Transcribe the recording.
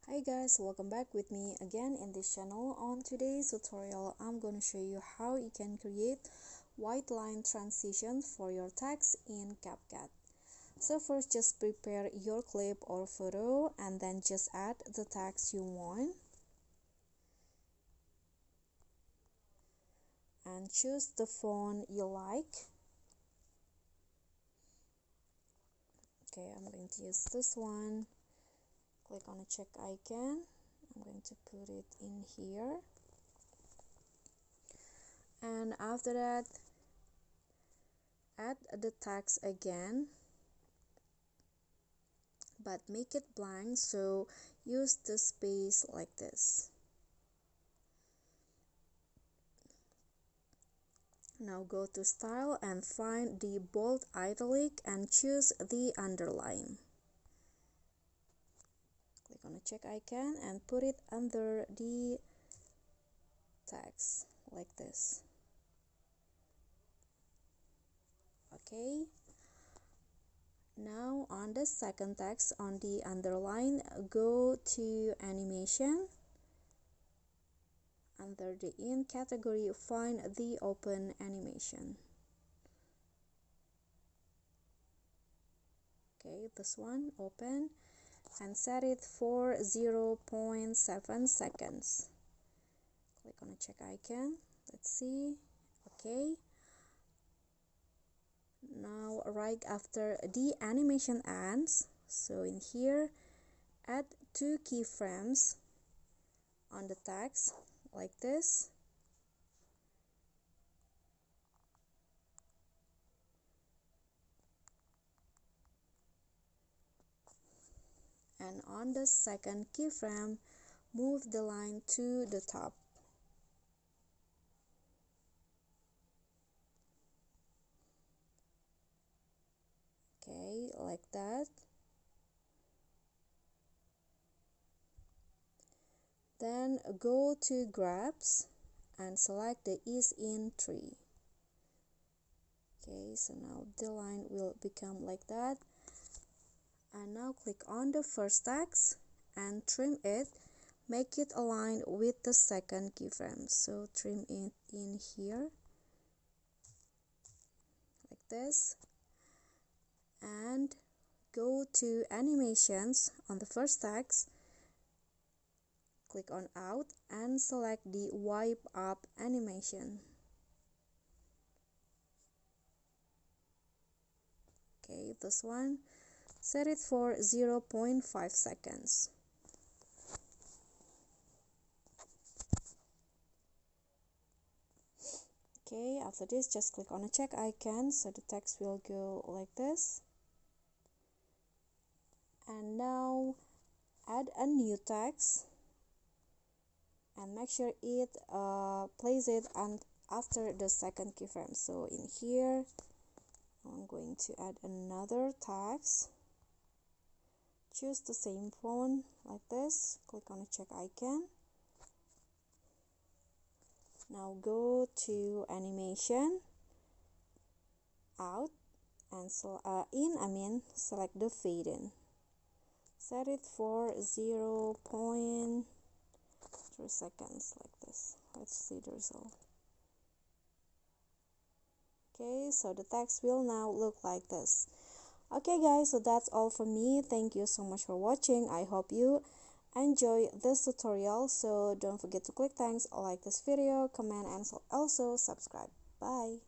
Hi guys, welcome back with me again in this channel. On today's tutorial, I'm going to show you how you can create white line transitions for your text in CapCut. So first, just prepare your clip or photo and then just add the text you want. And choose the font you like. Okay, I'm going to use this one. Click on a check icon. I'm going to put it in here. And after that, add the text again, but make it blank, so use the space like this. Now go to style and find the bold italic and choose the underline. Click on the check icon and put it under the text like this. Okay, now on the second text on the underline, go to animation. Under the in category, find the open animation. Okay, this one, open, and set it for 0.7 seconds. Click on a check icon. Let's see. Okay, now right after the animation ends, so in here, add 2 keyframes on the text like this. And on the second keyframe, move the line to the top. Okay, like that. Then go to grabs and select the ease in 3. Okay, so now the line will become like that. And now click on the first text and trim it. Make it align with the second keyframe. So trim it in here like this. And go to animations on the first text. Click on out and select the wipe up animation. Okay, this one. Set it for 0.5 seconds. Okay, after this, just click on a check icon so the text will go like this. And now add a new text and make sure it place it on after the second keyframe. So in here, I'm going to add another text. Choose the same font like this. Click on a check icon. Now go to animation, out, and select the fade in. Set it for 0.3 seconds like this. Let's see the result. Okay, so the text will now look like this. Okay guys, so that's all from me. Thank you so much for watching. I hope you enjoy this tutorial. So don't forget to click thanks, like this video, comment, and also subscribe. Bye.